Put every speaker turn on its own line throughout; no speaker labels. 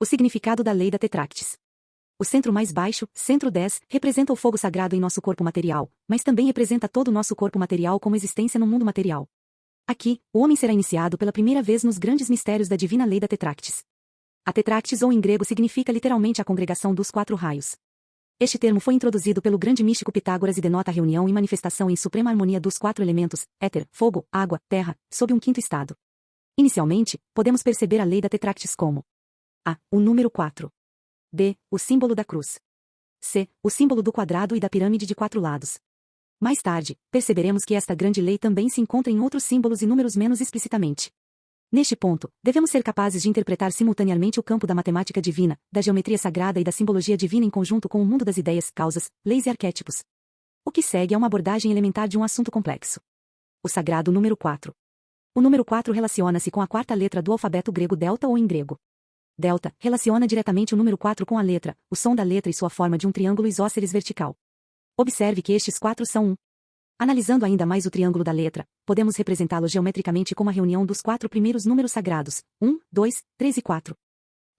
O significado da lei da Tetractis. O centro mais baixo, centro 10, representa o fogo sagrado em nosso corpo material, mas também representa todo o nosso corpo material como existência no mundo material. Aqui, o homem será iniciado pela primeira vez nos grandes mistérios da divina lei da Tetractis. A Tetractis ou em grego significa literalmente a congregação dos 4 raios. Este termo foi introduzido pelo grande místico Pitágoras e denota a reunião e manifestação em suprema harmonia dos 4 elementos, éter, fogo, água, terra, sob um quinto estado. Inicialmente, podemos perceber a lei da Tetractis como a. O número 4. b. O símbolo da cruz. c. O símbolo do quadrado e da pirâmide de 4 lados. Mais tarde, perceberemos que esta grande lei também se encontra em outros símbolos e números menos explicitamente. Neste ponto, devemos ser capazes de interpretar simultaneamente o campo da matemática divina, da geometria sagrada e da simbologia divina em conjunto com o mundo das ideias, causas, leis e arquétipos. O que segue é uma abordagem elementar de um assunto complexo. O sagrado número 4. O número 4 relaciona-se com a 4ª letra do alfabeto grego delta ou em grego. Delta relaciona diretamente o número 4 com a letra, o som da letra e sua forma de um triângulo isósceles vertical. Observe que estes 4 são um. Analisando ainda mais o triângulo da letra, podemos representá-lo geometricamente como a reunião dos 4 primeiros números sagrados, 1, 2, 3 e 4.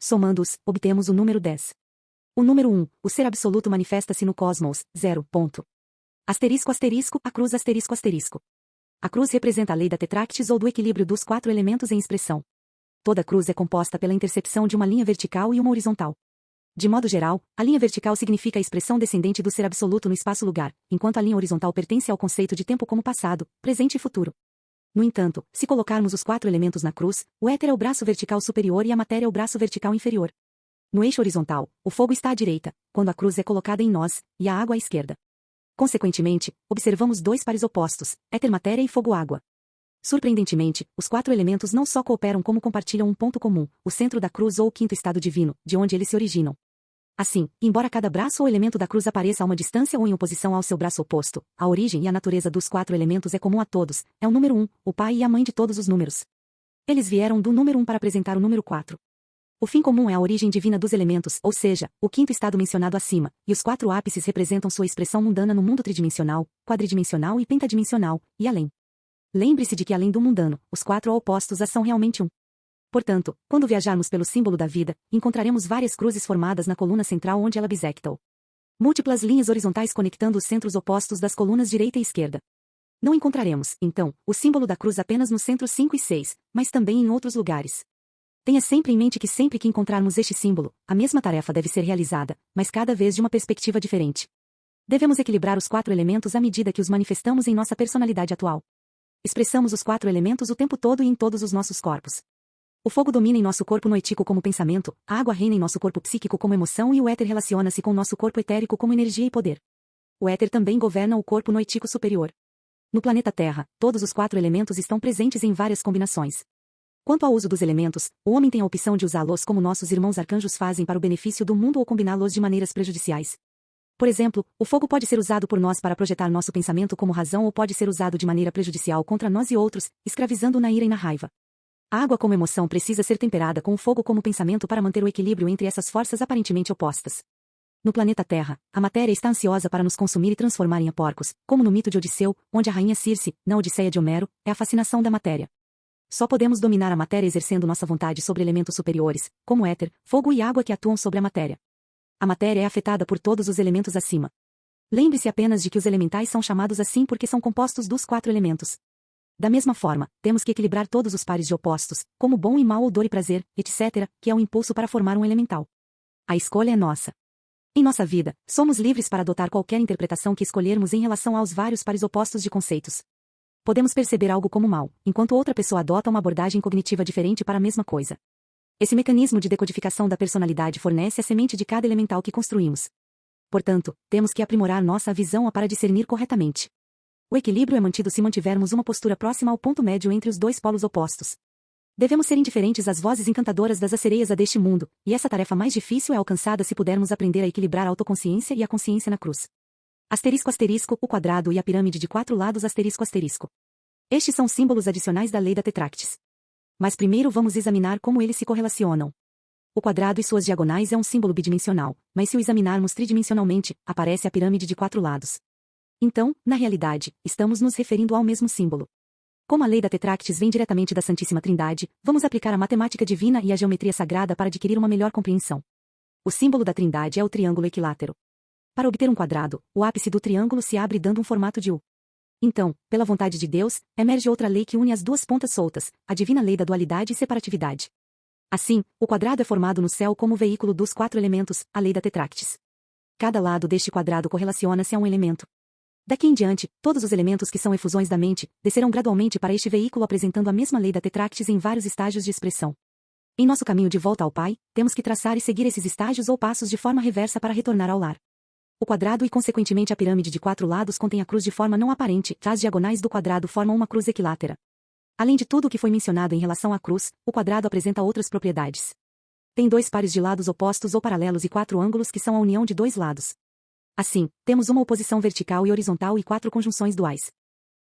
Somando-os, obtemos o número 10. O número 1, o ser absoluto manifesta-se no cosmos, 0. Asterisco asterisco, a cruz asterisco asterisco. A cruz representa a lei da Tetractis ou do equilíbrio dos 4 elementos em expressão. Toda cruz é composta pela intercepção de uma linha vertical e uma horizontal. De modo geral, a linha vertical significa a expressão descendente do ser absoluto no espaço-lugar, enquanto a linha horizontal pertence ao conceito de tempo como passado, presente e futuro. No entanto, se colocarmos os 4 elementos na cruz, o éter é o braço vertical superior e a matéria é o braço vertical inferior. No eixo horizontal, o fogo está à direita, quando a cruz é colocada em nós, e a água à esquerda. Consequentemente, observamos 2 pares opostos, éter-matéria e fogo-água. Surpreendentemente, os 4 elementos não só cooperam como compartilham um ponto comum, o centro da cruz ou o quinto estado divino, de onde eles se originam. Assim, embora cada braço ou elemento da cruz apareça a uma distância ou em oposição ao seu braço oposto, a origem e a natureza dos 4 elementos é comum a todos, é o número 1, o pai e a mãe de todos os números. Eles vieram do número 1 para apresentar o número 4. O fim comum é a origem divina dos elementos, ou seja, o quinto estado mencionado acima, e os 4 ápices representam sua expressão mundana no mundo tridimensional, quadridimensional e pentadimensional, e além. Lembre-se de que além do mundano, os 4 opostos são realmente um. Portanto, quando viajarmos pelo símbolo da vida, encontraremos várias cruzes formadas na coluna central onde ela bissecta. Múltiplas linhas horizontais conectando os centros opostos das colunas direita e esquerda. Não encontraremos, então, o símbolo da cruz apenas nos centros 5 e 6, mas também em outros lugares. Tenha sempre em mente que sempre que encontrarmos este símbolo, a mesma tarefa deve ser realizada, mas cada vez de uma perspectiva diferente. Devemos equilibrar os 4 elementos à medida que os manifestamos em nossa personalidade atual. Expressamos os 4 elementos o tempo todo e em todos os nossos corpos. O fogo domina em nosso corpo noético como pensamento, a água reina em nosso corpo psíquico como emoção e o éter relaciona-se com nosso corpo etérico como energia e poder. O éter também governa o corpo noético superior. No planeta Terra, todos os 4 elementos estão presentes em várias combinações. Quanto ao uso dos elementos, o homem tem a opção de usá-los como nossos irmãos arcanjos fazem para o benefício do mundo ou combiná-los de maneiras prejudiciais. Por exemplo, o fogo pode ser usado por nós para projetar nosso pensamento como razão ou pode ser usado de maneira prejudicial contra nós e outros, escravizando na ira e na raiva. A água como emoção precisa ser temperada com o fogo como pensamento para manter o equilíbrio entre essas forças aparentemente opostas. No planeta Terra, a matéria está ansiosa para nos consumir e transformar em porcos, como no mito de Odisseu, onde a rainha Circe, na Odisseia de Homero, é a fascinação da matéria. Só podemos dominar a matéria exercendo nossa vontade sobre elementos superiores, como éter, fogo e água que atuam sobre a matéria. A matéria é afetada por todos os elementos acima. Lembre-se apenas de que os elementais são chamados assim porque são compostos dos 4 elementos. Da mesma forma, temos que equilibrar todos os pares de opostos, como bom e mal ou dor e prazer, etc., que é o impulso para formar um elemental. A escolha é nossa. Em nossa vida, somos livres para adotar qualquer interpretação que escolhermos em relação aos vários pares opostos de conceitos. Podemos perceber algo como mal, enquanto outra pessoa adota uma abordagem cognitiva diferente para a mesma coisa. Esse mecanismo de decodificação da personalidade fornece a semente de cada elemental que construímos. Portanto, temos que aprimorar nossa visão para discernir corretamente. O equilíbrio é mantido se mantivermos uma postura próxima ao ponto médio entre os 2 polos opostos. Devemos ser indiferentes às vozes encantadoras das sereias deste mundo, e essa tarefa mais difícil é alcançada se pudermos aprender a equilibrar a autoconsciência e a consciência na cruz. Asterisco asterisco, o quadrado e a pirâmide de 4 lados asterisco asterisco. Estes são símbolos adicionais da lei da Tetractis. Mas primeiro vamos examinar como eles se correlacionam. O quadrado e suas diagonais é um símbolo bidimensional, mas se o examinarmos tridimensionalmente, aparece a pirâmide de 4 lados. Então, na realidade, estamos nos referindo ao mesmo símbolo. Como a lei da Tetractis vem diretamente da Santíssima Trindade, vamos aplicar a matemática divina e a geometria sagrada para adquirir uma melhor compreensão. O símbolo da Trindade é o triângulo equilátero. Para obter um quadrado, o ápice do triângulo se abre dando um formato de U. Então, pela vontade de Deus, emerge outra lei que une as duas pontas soltas, a divina lei da dualidade e separatividade. Assim, o quadrado é formado no céu como veículo dos 4 elementos, a lei da Tetractis. Cada lado deste quadrado correlaciona-se a um elemento. Daqui em diante, todos os elementos que são efusões da mente, descerão gradualmente para este veículo apresentando a mesma lei da Tetractis em vários estágios de expressão. Em nosso caminho de volta ao Pai, temos que traçar e seguir esses estágios ou passos de forma reversa para retornar ao lar. O quadrado e consequentemente a pirâmide de 4 lados contém a cruz de forma não aparente, as diagonais do quadrado formam uma cruz equilátera. Além de tudo o que foi mencionado em relação à cruz, o quadrado apresenta outras propriedades. Tem 2 pares de lados opostos ou paralelos e 4 ângulos que são a união de 2 lados. Assim, temos uma oposição vertical e horizontal e 4 conjunções duais.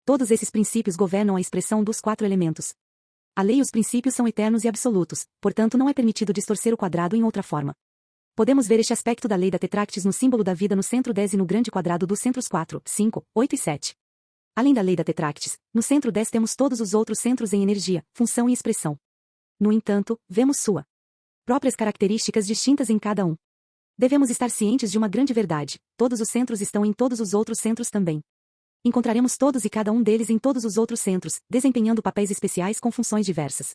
Todos esses princípios governam a expressão dos 4 elementos. A lei e os princípios são eternos e absolutos, portanto não é permitido distorcer o quadrado em outra forma. Podemos ver este aspecto da lei da Tetractis no símbolo da vida no centro 10 e no grande quadrado dos centros 4, 5, 8 e 7. Além da lei da Tetractis, no centro 10 temos todos os outros centros em energia, função e expressão. No entanto, vemos sua próprias características distintas em cada um. Devemos estar cientes de uma grande verdade: todos os centros estão em todos os outros centros também. Encontraremos todos e cada um deles em todos os outros centros, desempenhando papéis especiais com funções diversas.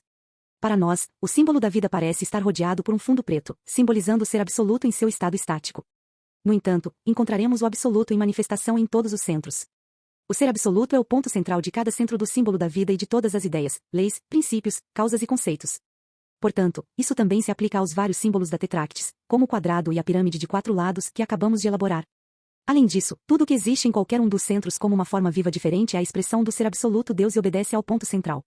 Para nós, o símbolo da vida parece estar rodeado por um fundo preto, simbolizando o ser absoluto em seu estado estático. No entanto, encontraremos o absoluto em manifestação em todos os centros. O ser absoluto é o ponto central de cada centro do símbolo da vida e de todas as ideias, leis, princípios, causas e conceitos. Portanto, isso também se aplica aos vários símbolos da Tetractis, como o quadrado e a pirâmide de 4 lados que acabamos de elaborar. Além disso, tudo o que existe em qualquer um dos centros como uma forma viva diferente é a expressão do ser absoluto Deus e obedece ao ponto central.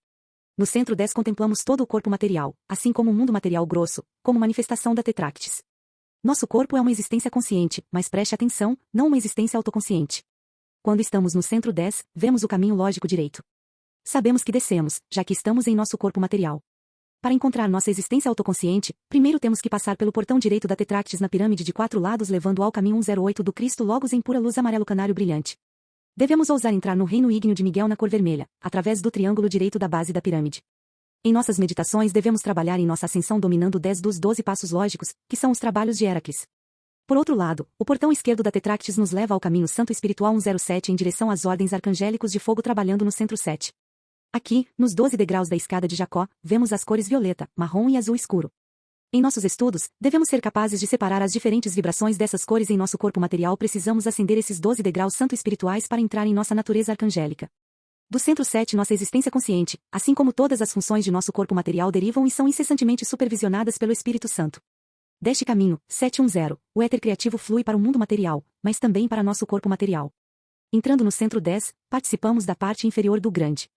No centro 10 contemplamos todo o corpo material, assim como o mundo material grosso, como manifestação da Tetractis. Nosso corpo é uma existência consciente, mas preste atenção, não uma existência autoconsciente. Quando estamos no centro 10, vemos o caminho lógico direito. Sabemos que descemos, já que estamos em nosso corpo material. Para encontrar nossa existência autoconsciente, primeiro temos que passar pelo portão direito da Tetractis na pirâmide de 4 lados levando ao caminho 108 do Cristo Logos em pura luz amarelo canário brilhante. Devemos ousar entrar no reino ígneo de Miguel na cor vermelha, através do triângulo direito da base da pirâmide. Em nossas meditações devemos trabalhar em nossa ascensão dominando 10 dos 12 passos lógicos, que são os trabalhos de Heracles. Por outro lado, o portão esquerdo da Tetractis nos leva ao caminho santo espiritual 107 em direção às ordens arcangélicos de fogo trabalhando no centro 7. Aqui, nos 12 degraus da escada de Jacó, vemos as cores violeta, marrom e azul escuro. Em nossos estudos, devemos ser capazes de separar as diferentes vibrações dessas cores em nosso corpo material. Precisamos ascender esses 12 degraus santo-espirituais para entrar em nossa natureza arcangélica. Do centro 7 nossa existência consciente, assim como todas as funções de nosso corpo material derivam e são incessantemente supervisionadas pelo Espírito Santo. Deste caminho, 710, o éter criativo flui para o mundo material, mas também para nosso corpo material. Entrando no centro 10, participamos da parte inferior do grande.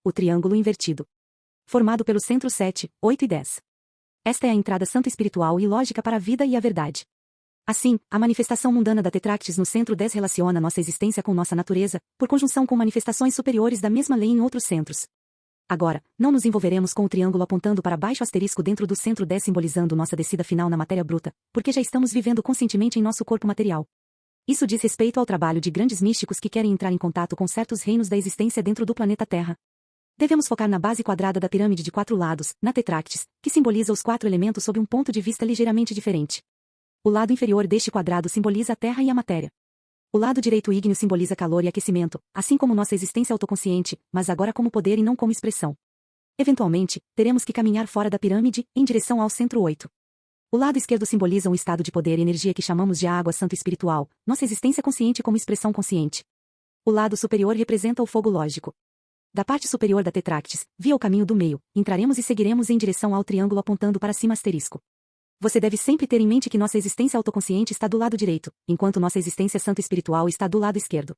O triângulo invertido. Formado pelo centro 7, 8 e 10. Esta é a entrada santa espiritual e lógica para a vida e a verdade. Assim, a manifestação mundana da Tetractis no centro 10 relaciona nossa existência com nossa natureza, por conjunção com manifestações superiores da mesma lei em outros centros. Agora, não nos envolveremos com o triângulo apontando para baixo asterisco dentro do centro 10 simbolizando nossa descida final na matéria bruta, porque já estamos vivendo conscientemente em nosso corpo material. Isso diz respeito ao trabalho de grandes místicos que querem entrar em contato com certos reinos da existência dentro do planeta Terra. Devemos focar na base quadrada da pirâmide de 4 lados, na Tetractis, que simboliza os 4 elementos sob um ponto de vista ligeiramente diferente. O lado inferior deste quadrado simboliza a terra e a matéria. O lado direito ígneo simboliza calor e aquecimento, assim como nossa existência autoconsciente, mas agora como poder e não como expressão. Eventualmente, teremos que caminhar fora da pirâmide, em direção ao centro 8. O lado esquerdo simboliza um estado de poder e energia que chamamos de água santo espiritual, nossa existência consciente como expressão consciente. O lado superior representa o fogo lógico. Da parte superior da Tetractis, via o caminho do meio, entraremos e seguiremos em direção ao triângulo apontando para cima asterisco. Você deve sempre ter em mente que nossa existência autoconsciente está do lado direito, enquanto nossa existência santo espiritual está do lado esquerdo.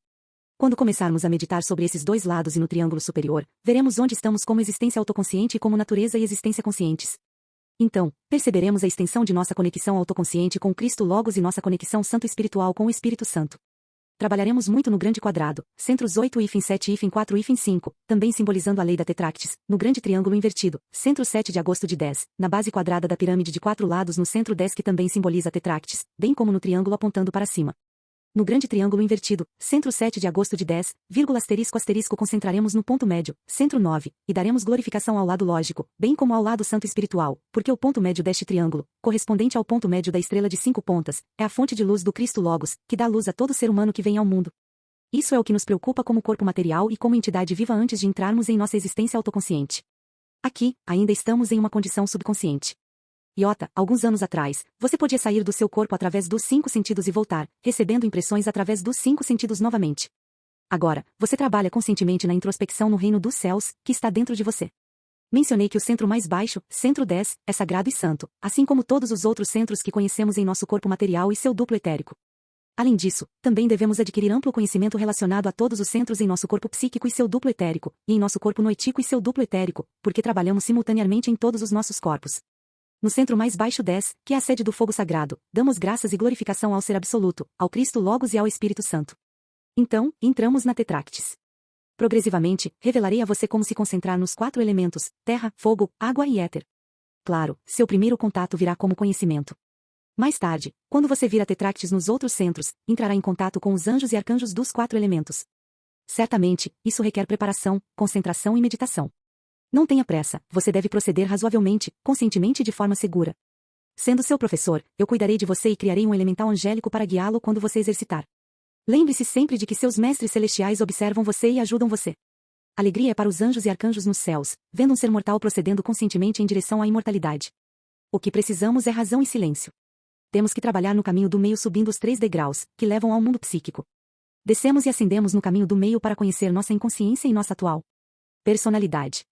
Quando começarmos a meditar sobre esses dois lados e no triângulo superior, veremos onde estamos como existência autoconsciente e como natureza e existência conscientes. Então, perceberemos a extensão de nossa conexão autoconsciente com Cristo Logos e nossa conexão santo espiritual com o Espírito Santo. Trabalharemos muito no grande quadrado, centros 8 e 7 e 4 e 5, também simbolizando a lei da Tetractis, no grande triângulo invertido, centro 7 de agosto de 10, na base quadrada da pirâmide de 4 lados no centro 10 que também simboliza a Tetractis, bem como no triângulo apontando para cima. No grande triângulo invertido, centro 7 de agosto de 10, concentraremos no ponto médio, centro 9, e daremos glorificação ao lado lógico, bem como ao lado santo espiritual, porque o ponto médio deste triângulo, correspondente ao ponto médio da estrela de 5 pontas, é a fonte de luz do Cristo Logos, que dá luz a todo ser humano que vem ao mundo. Isso é o que nos preocupa como corpo material e como entidade viva antes de entrarmos em nossa existência autoconsciente. Aqui, ainda estamos em uma condição subconsciente. Iota, alguns anos atrás, você podia sair do seu corpo através dos 5 sentidos e voltar, recebendo impressões através dos 5 sentidos novamente. Agora, você trabalha conscientemente na introspecção no reino dos céus, que está dentro de você. Mencionei que o centro mais baixo, centro 10, é sagrado e santo, assim como todos os outros centros que conhecemos em nosso corpo material e seu duplo etérico. Além disso, também devemos adquirir amplo conhecimento relacionado a todos os centros em nosso corpo psíquico e seu duplo etérico, e em nosso corpo noítico e seu duplo etérico, porque trabalhamos simultaneamente em todos os nossos corpos. No centro mais baixo 10, que é a sede do fogo sagrado, damos graças e glorificação ao Ser Absoluto, ao Cristo Logos e ao Espírito Santo. Então, entramos na Tetractis. Progressivamente, revelarei a você como se concentrar nos 4 elementos, terra, fogo, água e éter. Claro, seu primeiro contato virá como conhecimento. Mais tarde, quando você vir a Tetractis nos outros centros, entrará em contato com os anjos e arcanjos dos 4 elementos. Certamente, isso requer preparação, concentração e meditação. Não tenha pressa, você deve proceder razoavelmente, conscientemente e de forma segura. Sendo seu professor, eu cuidarei de você e criarei um elemental angélico para guiá-lo quando você exercitar. Lembre-se sempre de que seus mestres celestiais observam você e ajudam você. Alegria é para os anjos e arcanjos nos céus, vendo um ser mortal procedendo conscientemente em direção à imortalidade. O que precisamos é razão e silêncio. Temos que trabalhar no caminho do meio subindo os 3 degraus, que levam ao mundo psíquico. Descemos e ascendemos no caminho do meio para conhecer nossa inconsciência e nossa atual personalidade.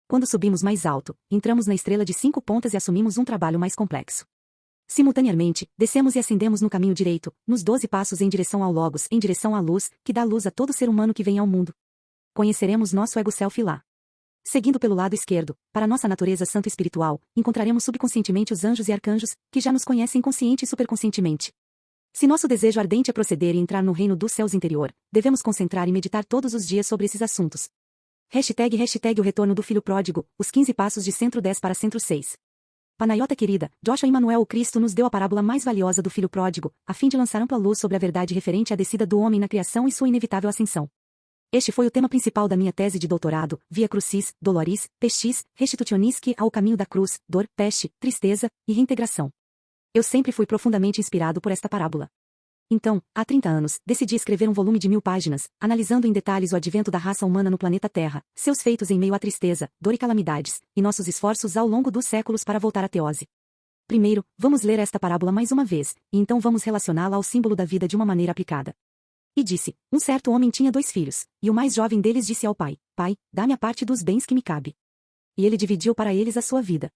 Quando subimos mais alto, entramos na estrela de 5 pontas e assumimos um trabalho mais complexo. Simultaneamente, descemos e ascendemos no caminho direito, nos 12 passos em direção ao Logos, em direção à luz, que dá luz a todo ser humano que vem ao mundo. Conheceremos nosso ego-self lá. Seguindo pelo lado esquerdo, para nossa natureza santo espiritual, encontraremos subconscientemente os anjos e arcanjos, que já nos conhecem consciente e superconscientemente. Se nosso desejo ardente é proceder e entrar no reino dos céus interior, devemos concentrar e meditar todos os dias sobre esses assuntos. Hashtag o retorno do filho pródigo, os 15 passos de centro 10 para centro 6. Panayota querida, Joshua Emmanuel o Cristo nos deu a parábola mais valiosa do filho pródigo, a fim de lançar ampla luz sobre a verdade referente à descida do homem na criação e sua inevitável ascensão. Este foi o tema principal da minha tese de doutorado, Via Crucis, Doloris, Pestis, Restitutionisque ao caminho da cruz, dor, peste, tristeza e reintegração. Eu sempre fui profundamente inspirado por esta parábola. Então, há 30 anos, decidi escrever um volume de 1000 páginas, analisando em detalhes o advento da raça humana no planeta Terra, seus feitos em meio à tristeza, dor e calamidades, e nossos esforços ao longo dos séculos para voltar à teose. Primeiro, vamos ler esta parábola mais uma vez, e então vamos relacioná-la ao símbolo da vida de uma maneira aplicada. E disse, um certo homem tinha 2 filhos, e o mais jovem deles disse ao pai, pai, dá-me a parte dos bens que me cabe. E ele dividiu para eles a sua vida.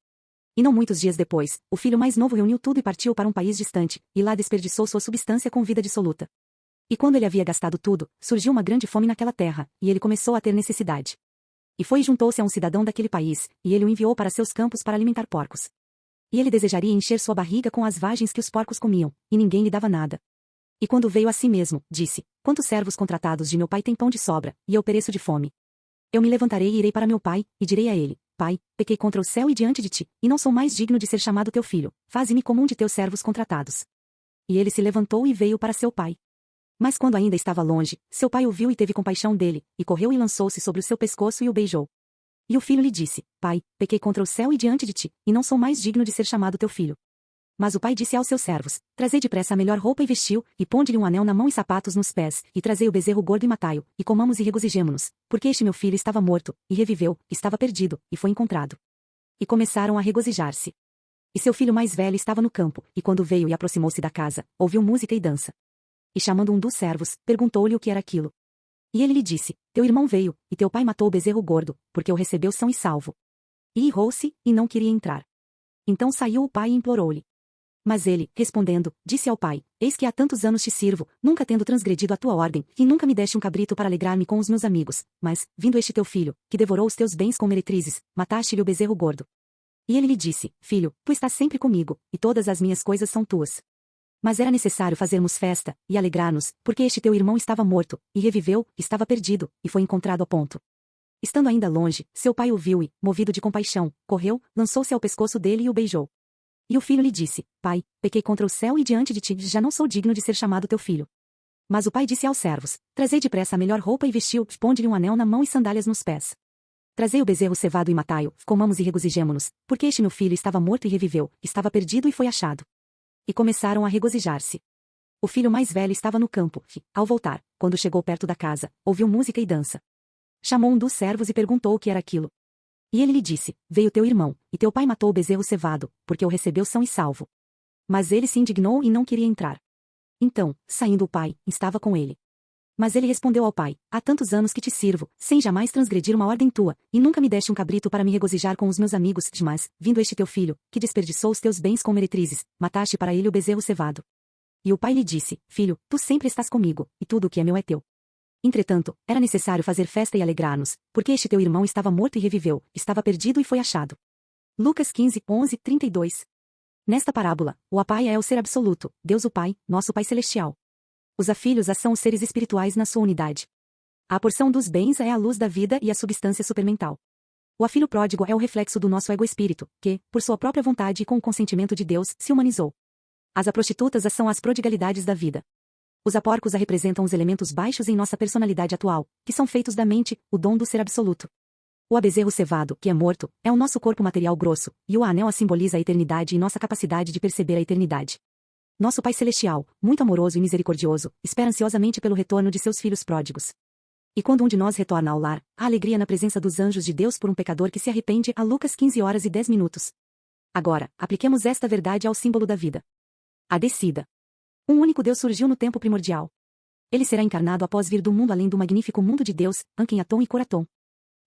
E não muitos dias depois, o filho mais novo reuniu tudo e partiu para um país distante, e lá desperdiçou sua substância com vida dissoluta. E quando ele havia gastado tudo, surgiu uma grande fome naquela terra, e ele começou a ter necessidade. E foi e juntou-se a um cidadão daquele país, e ele o enviou para seus campos para alimentar porcos. E ele desejaria encher sua barriga com as vagens que os porcos comiam, e ninguém lhe dava nada. E quando veio a si mesmo, disse, quantos servos contratados de meu pai têm pão de sobra, e eu pereço de fome? Eu me levantarei e irei para meu pai, e direi a ele, Pai, pequei contra o céu e diante de ti, e não sou mais digno de ser chamado teu filho, faze-me como um de teus servos contratados. E ele se levantou e veio para seu pai. Mas quando ainda estava longe, seu pai o viu e teve compaixão dele, e correu e lançou-se sobre o seu pescoço e o beijou. E o filho lhe disse, Pai, pequei contra o céu e diante de ti, e não sou mais digno de ser chamado teu filho. Mas o pai disse aos seus servos, trazei depressa a melhor roupa e vestiu, e ponde-lhe um anel na mão e sapatos nos pés, e trazei o bezerro gordo e matai-o, e comamos e regozijemo-nos, porque este meu filho estava morto, e reviveu, estava perdido, e foi encontrado. E começaram a regozijar-se. E seu filho mais velho estava no campo, e quando veio e aproximou-se da casa, ouviu música e dança. E chamando um dos servos, perguntou-lhe o que era aquilo. E ele lhe disse, teu irmão veio, e teu pai matou o bezerro gordo, porque o recebeu são e salvo. E irrou-se, e não queria entrar. Então saiu o pai e implorou-lhe. Mas ele, respondendo, disse ao pai, eis que há tantos anos te sirvo, nunca tendo transgredido a tua ordem, e nunca me deste um cabrito para alegrar-me com os meus amigos, mas, vindo este teu filho, que devorou os teus bens com meretrizes, mataste-lhe o bezerro gordo. E ele lhe disse, filho, tu estás sempre comigo, e todas as minhas coisas são tuas. Mas era necessário fazermos festa, e alegrar-nos, porque este teu irmão estava morto, e reviveu, estava perdido, e foi encontrado a ponto. Estando ainda longe, seu pai o viu e, movido de compaixão, correu, lançou-se ao pescoço dele e o beijou. E o filho lhe disse, Pai, pequei contra o céu e diante de ti já não sou digno de ser chamado teu filho. Mas o pai disse aos servos: Trazei depressa a melhor roupa e vestiu, ponde-lhe um anel na mão e sandálias nos pés. Trazei o bezerro cevado e matai-o, comamos e regozijemo-nos, porque este meu filho estava morto e reviveu, estava perdido e foi achado. E começaram a regozijar-se. O filho mais velho estava no campo, e, ao voltar, quando chegou perto da casa, ouviu música e dança. Chamou um dos servos e perguntou o que era aquilo. E ele lhe disse: Veio teu irmão, e teu pai matou o bezerro cevado, porque o recebeu são e salvo. Mas ele se indignou e não queria entrar. Então, saindo o pai, estava com ele. Mas ele respondeu ao pai: Há tantos anos que te sirvo, sem jamais transgredir uma ordem tua, e nunca me deste um cabrito para me regozijar com os meus amigos, mas, vindo este teu filho, que desperdiçou os teus bens com meretrizes, mataste para ele o bezerro cevado. E o pai lhe disse: Filho, tu sempre estás comigo, e tudo o que é meu é teu. Entretanto, era necessário fazer festa e alegrar-nos, porque este teu irmão estava morto e reviveu, estava perdido e foi achado. Lucas 15, 11, 32. Nesta parábola, o Pai é o ser absoluto, Deus o Pai, nosso Pai celestial. Os afilhos são os seres espirituais na sua unidade. A porção dos bens é a luz da vida e a substância supermental. O afilho pródigo é o reflexo do nosso ego-espírito, que, por sua própria vontade e com o consentimento de Deus, se humanizou. As prostitutas são as prodigalidades da vida. Os aporcos representam os elementos baixos em nossa personalidade atual, que são feitos da mente, o dom do ser absoluto. O bezerro cevado, que é morto, é o nosso corpo material grosso, e o anel simboliza a eternidade e nossa capacidade de perceber a eternidade. Nosso Pai Celestial, muito amoroso e misericordioso, espera ansiosamente pelo retorno de seus filhos pródigos. E quando um de nós retorna ao lar, há alegria na presença dos anjos de Deus por um pecador que se arrepende. A Lucas 15 horas e 10 minutos. Agora, apliquemos esta verdade ao símbolo da vida. A descida. Um único Deus surgiu no tempo primordial. Ele será encarnado após vir do mundo além do magnífico mundo de Deus, Anquenaton e Coraton.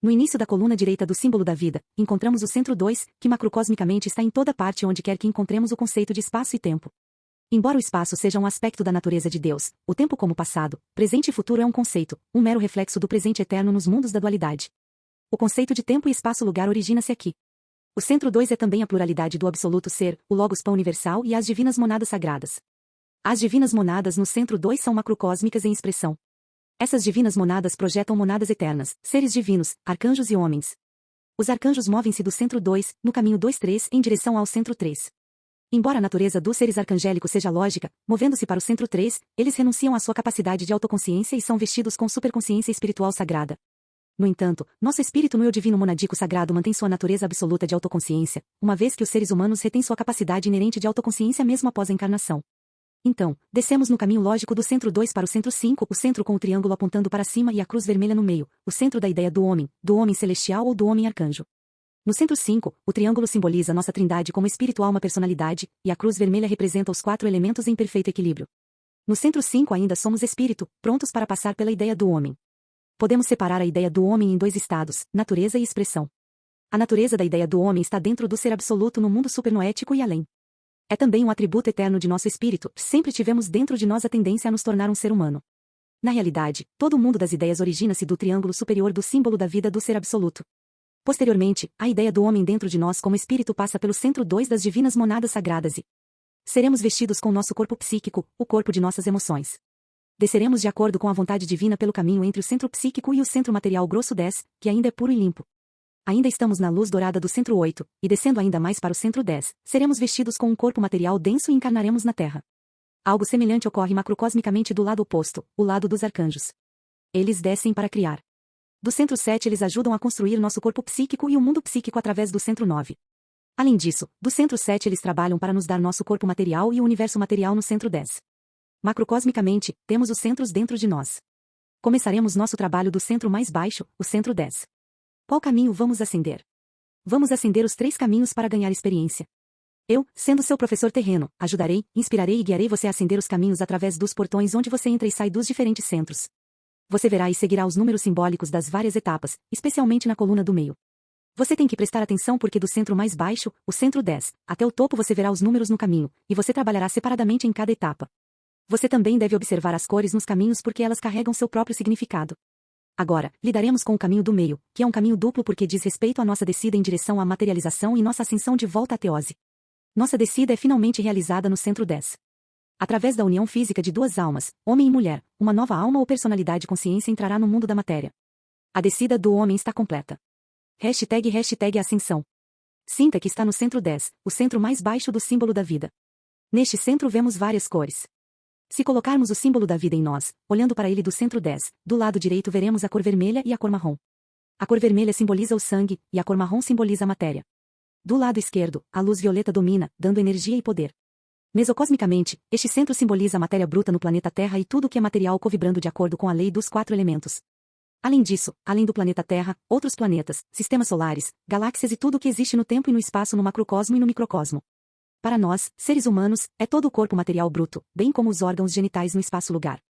No início da coluna direita do símbolo da vida, encontramos o centro 2, que macrocosmicamente está em toda parte onde quer que encontremos o conceito de espaço e tempo. Embora o espaço seja um aspecto da natureza de Deus, o tempo como passado, presente e futuro é um conceito, um mero reflexo do presente eterno nos mundos da dualidade. O conceito de tempo e espaço-lugar origina-se aqui. O centro 2 é também a pluralidade do absoluto ser, o Logos Pão Universal e as divinas monadas sagradas. As divinas monadas no centro 2 são macrocósmicas em expressão. Essas divinas monadas projetam monadas eternas, seres divinos, arcanjos e homens. Os arcanjos movem-se do centro 2, no caminho 2-3, em direção ao centro 3. Embora a natureza dos seres arcangélicos seja lógica, movendo-se para o centro 3, eles renunciam à sua capacidade de autoconsciência e são vestidos com superconsciência espiritual sagrada. No entanto, nosso espírito no eu divino monadico sagrado mantém sua natureza absoluta de autoconsciência, uma vez que os seres humanos retêm sua capacidade inerente de autoconsciência mesmo após a encarnação. Então, descemos no caminho lógico do centro 2 para o centro 5, o centro com o triângulo apontando para cima e a cruz vermelha no meio, o centro da ideia do homem celestial ou do homem arcanjo. No centro 5, o triângulo simboliza nossa trindade como espírito, alma, personalidade, e a cruz vermelha representa os 4 elementos em perfeito equilíbrio. No centro 5 ainda somos espírito, prontos para passar pela ideia do homem. Podemos separar a ideia do homem em 2 estados, natureza e expressão. A natureza da ideia do homem está dentro do ser absoluto no mundo supernoético e além. É também um atributo eterno de nosso espírito, sempre tivemos dentro de nós a tendência a nos tornar um ser humano. Na realidade, todo o mundo das ideias origina-se do triângulo superior do símbolo da vida do ser absoluto. Posteriormente, a ideia do homem dentro de nós como espírito passa pelo centro 2 das divinas monadas sagradas e seremos vestidos com nosso corpo psíquico, o corpo de nossas emoções. Desceremos de acordo com a vontade divina pelo caminho entre o centro psíquico e o centro material grosso 10, que ainda é puro e limpo. Ainda estamos na luz dourada do centro 8, e descendo ainda mais para o centro 10, seremos vestidos com um corpo material denso e encarnaremos na Terra. Algo semelhante ocorre macrocosmicamente do lado oposto, o lado dos arcanjos. Eles descem para criar. Do centro 7 eles ajudam a construir nosso corpo psíquico e o mundo psíquico através do centro 9. Além disso, do centro 7 eles trabalham para nos dar nosso corpo material e o universo material no centro 10. Macrocosmicamente, temos os centros dentro de nós. Começaremos nosso trabalho do centro mais baixo, o centro 10. Qual caminho vamos ascender? Vamos ascender os 3 caminhos para ganhar experiência. Eu, sendo seu professor terreno, ajudarei, inspirarei e guiarei você a ascender os caminhos através dos portões onde você entra e sai dos diferentes centros. Você verá e seguirá os números simbólicos das várias etapas, especialmente na coluna do meio. Você tem que prestar atenção porque do centro mais baixo, o centro 10, até o topo você verá os números no caminho, e você trabalhará separadamente em cada etapa. Você também deve observar as cores nos caminhos porque elas carregam seu próprio significado. Agora, lidaremos com o caminho do meio, que é um caminho duplo porque diz respeito à nossa descida em direção à materialização e nossa ascensão de volta à teose. Nossa descida é finalmente realizada no centro 10. Através da união física de 2 almas, homem e mulher, uma nova alma ou personalidade consciência entrará no mundo da matéria. A descida do homem está completa. #hashtag ascensão. Sinta que está no centro 10, o centro mais baixo do símbolo da vida. Neste centro vemos várias cores. Se colocarmos o símbolo da vida em nós, olhando para ele do centro 10, do lado direito veremos a cor vermelha e a cor marrom. A cor vermelha simboliza o sangue, e a cor marrom simboliza a matéria. Do lado esquerdo, a luz violeta domina, dando energia e poder. Mesocosmicamente, este centro simboliza a matéria bruta no planeta Terra e tudo o que é material covibrando de acordo com a lei dos 4 elementos. Além disso, além do planeta Terra, outros planetas, sistemas solares, galáxias e tudo o que existe no tempo e no espaço no macrocosmo e no microcosmo. Para nós, seres humanos, é todo o corpo material bruto, bem como os órgãos genitais no espaço-lugar.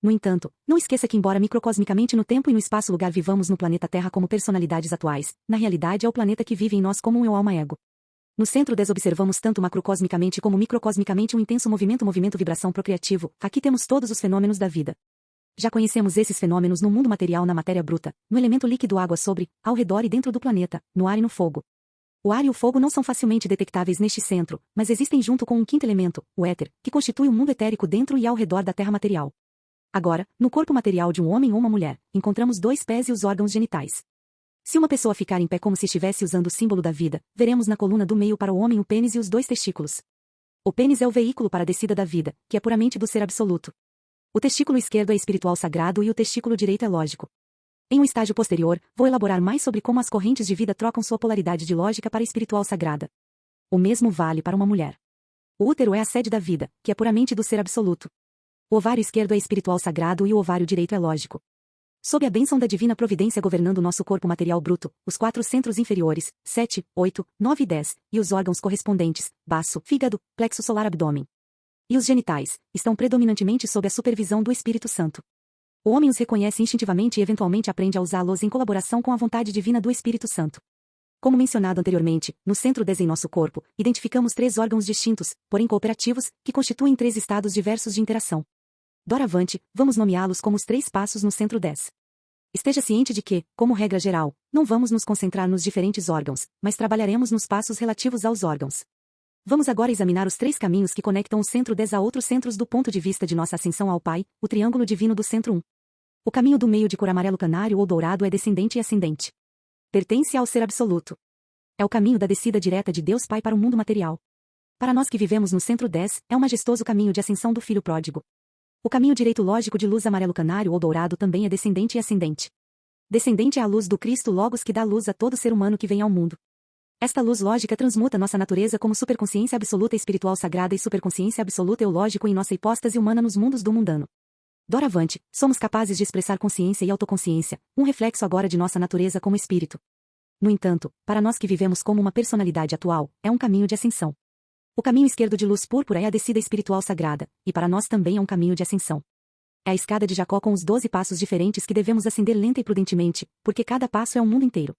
No entanto, não esqueça que embora microcosmicamente no tempo e no espaço-lugar vivamos no planeta Terra como personalidades atuais, na realidade é o planeta que vive em nós como um eu-alma-ego. No centro 10 observamos tanto macrocosmicamente como microcosmicamente um intenso movimento vibração procriativo. Aqui temos todos os fenômenos da vida. Já conhecemos esses fenômenos no mundo material na matéria bruta, no elemento líquido água sobre, ao redor e dentro do planeta, no ar e no fogo. O ar e o fogo não são facilmente detectáveis neste centro, mas existem junto com um quinto elemento, o éter, que constitui o mundo etérico dentro e ao redor da Terra material. Agora, no corpo material de um homem ou uma mulher, encontramos 2 pés e os órgãos genitais. Se uma pessoa ficar em pé como se estivesse usando o símbolo da vida, veremos na coluna do meio para o homem o pênis e os 2 testículos. O pênis é o veículo para a descida da vida, que é puramente do ser absoluto. O testículo esquerdo é espiritual sagrado e o testículo direito é lógico. Em um estágio posterior, vou elaborar mais sobre como as correntes de vida trocam sua polaridade de lógica para espiritual sagrada. O mesmo vale para uma mulher. O útero é a sede da vida, que é puramente do ser absoluto. O ovário esquerdo é espiritual sagrado e o ovário direito é lógico. Sob a bênção da divina providência governando nosso corpo material bruto, os 4 centros inferiores, 7, 8, 9 e 10, e os órgãos correspondentes, baço, fígado, plexo solar abdômen. E os genitais, estão predominantemente sob a supervisão do Espírito Santo. O homem os reconhece instintivamente e eventualmente aprende a usá-los em colaboração com a vontade divina do Espírito Santo. Como mencionado anteriormente, no centro 10 em nosso corpo, identificamos 3 órgãos distintos, porém cooperativos, que constituem 3 estados diversos de interação. Doravante, vamos nomeá-los como os 3 passos no centro 10. Esteja ciente de que, como regra geral, não vamos nos concentrar nos diferentes órgãos, mas trabalharemos nos passos relativos aos órgãos. Vamos agora examinar os 3 caminhos que conectam o centro 10 a outros centros do ponto de vista de nossa ascensão ao Pai, o triângulo divino do centro 1. O caminho do meio de cor amarelo canário ou dourado é descendente e ascendente. Pertence ao ser absoluto. É o caminho da descida direta de Deus Pai para o mundo material. Para nós que vivemos no centro 10, é o majestoso caminho de ascensão do Filho Pródigo. O caminho direito lógico de luz amarelo canário ou dourado também é descendente e ascendente. Descendente é a luz do Cristo Logos que dá luz a todo ser humano que vem ao mundo. Esta luz lógica transmuta nossa natureza como superconsciência absoluta espiritual sagrada e superconsciência absoluta eulógico em nossa hipóstase humana nos mundos do mundano. Doravante, somos capazes de expressar consciência e autoconsciência, um reflexo agora de nossa natureza como espírito. No entanto, para nós que vivemos como uma personalidade atual, é um caminho de ascensão. O caminho esquerdo de luz púrpura é a descida espiritual sagrada, e para nós também é um caminho de ascensão. É a escada de Jacó com os 12 passos diferentes que devemos ascender lenta e prudentemente, porque cada passo é um mundo inteiro.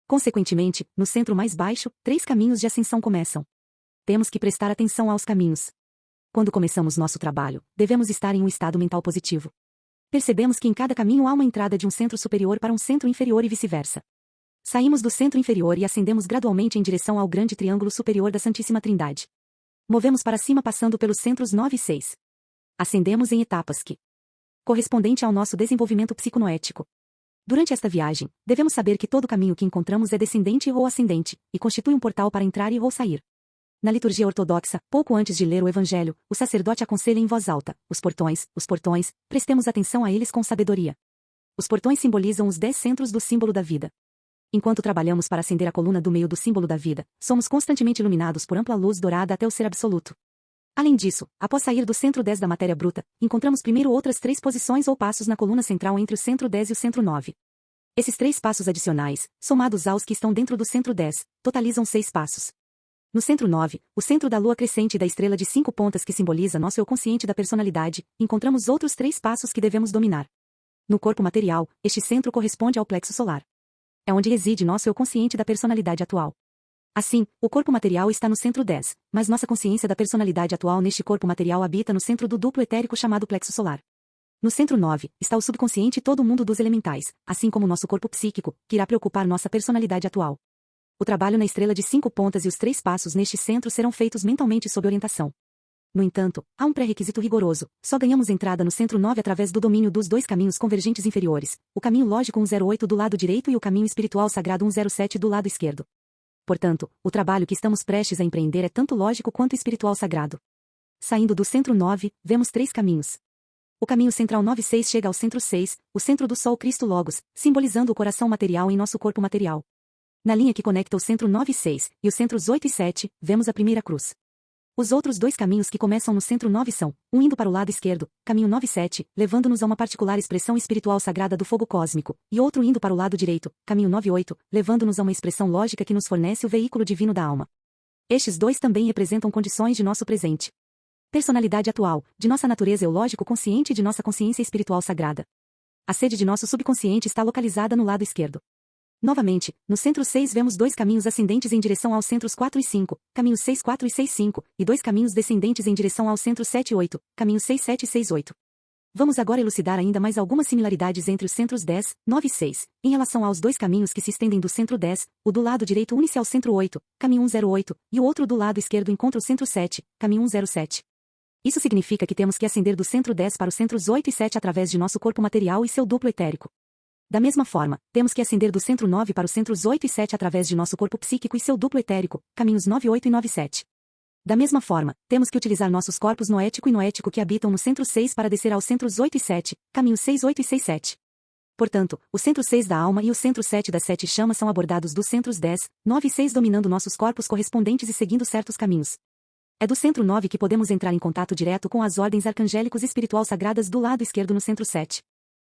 Consequentemente, no centro mais baixo, 3 caminhos de ascensão começam. Temos que prestar atenção aos caminhos. Quando começamos nosso trabalho, devemos estar em um estado mental positivo. Percebemos que em cada caminho há uma entrada de um centro superior para um centro inferior e vice-versa. Saímos do centro inferior e ascendemos gradualmente em direção ao grande triângulo superior da Santíssima Trindade. Movemos para cima passando pelos centros 9 e 6. Ascendemos em etapas que correspondente ao nosso desenvolvimento psiconoético. Durante esta viagem, devemos saber que todo caminho que encontramos é descendente ou ascendente, e constitui um portal para entrar e ou sair. Na liturgia ortodoxa, pouco antes de ler o Evangelho, o sacerdote aconselha em voz alta: os portões, prestemos atenção a eles com sabedoria. Os portões simbolizam os 10 centros do símbolo da vida. Enquanto trabalhamos para acender a coluna do meio do símbolo da vida, somos constantemente iluminados por ampla luz dourada até o ser absoluto. Além disso, após sair do centro 10 da matéria bruta, encontramos primeiro outras 3 posições ou passos na coluna central entre o centro 10 e o centro 9. Esses 3 passos adicionais, somados aos que estão dentro do centro 10, totalizam 6 passos. No centro 9, o centro da lua crescente e da estrela de 5 pontas que simboliza nosso eu consciente da personalidade, encontramos outros 3 passos que devemos dominar. No corpo material, este centro corresponde ao plexo solar. É onde reside nosso eu consciente da personalidade atual. Assim, o corpo material está no centro 10, mas nossa consciência da personalidade atual neste corpo material habita no centro do duplo etérico chamado plexo solar. No centro 9, está o subconsciente e todo o mundo dos elementais, assim como nosso corpo psíquico, que irá preocupar nossa personalidade atual. O trabalho na estrela de 5 pontas e os 3 passos neste centro serão feitos mentalmente sob orientação. No entanto, há um pré-requisito rigoroso: só ganhamos entrada no centro 9 através do domínio dos 2 caminhos convergentes inferiores, o caminho lógico 108 do lado direito e o caminho espiritual sagrado 107 do lado esquerdo. Portanto, o trabalho que estamos prestes a empreender é tanto lógico quanto espiritual sagrado. Saindo do centro 9, vemos 3 caminhos. O caminho central 9,6 chega ao centro 6, o centro do Sol Cristo Logos, simbolizando o coração material em nosso corpo material. Na linha que conecta o centro 9 e 6, e os centros 8 e 7, vemos a primeira cruz. Os outros 2 caminhos que começam no centro 9 são, um indo para o lado esquerdo, caminho 9 e 7, levando-nos a uma particular expressão espiritual sagrada do fogo cósmico, e outro indo para o lado direito, caminho 9 e 8, levando-nos a uma expressão lógica que nos fornece o veículo divino da alma. Estes 2 também representam condições de nosso presente. Personalidade atual, de nossa natureza eológico consciente e de nossa consciência espiritual sagrada. A sede de nosso subconsciente está localizada no lado esquerdo. Novamente, no centro 6 vemos 2 caminhos ascendentes em direção aos centros 4 e 5, caminhos 6, 4 e 6, 5, e 2 caminhos descendentes em direção aos centros 7 e 8, caminhos 6, 7 e 6, 8. Vamos agora elucidar ainda mais algumas similaridades entre os centros 10, 9 e 6, em relação aos 2 caminhos que se estendem do centro 10, o do lado direito une-se ao centro 8, caminho 108, e o outro do lado esquerdo encontra o centro 7, caminho 107. Isso significa que temos que ascender do centro 10 para os centros 8 e 7 através de nosso corpo material e seu duplo etérico. Da mesma forma, temos que ascender do centro 9 para os centros 8 e 7 através de nosso corpo psíquico e seu duplo etérico, caminhos 9, 8 e 9, 7. Da mesma forma, temos que utilizar nossos corpos noético e noético que habitam no centro 6 para descer aos centros 8 e 7, caminhos 6, 8 e 6, 7. Portanto, o centro 6 da alma e o centro 7 das 7 chamas são abordados dos centros 10, 9 e 6 dominando nossos corpos correspondentes e seguindo certos caminhos. É do centro 9 que podemos entrar em contato direto com as ordens arcangélicos espiritual sagradas do lado esquerdo no centro 7.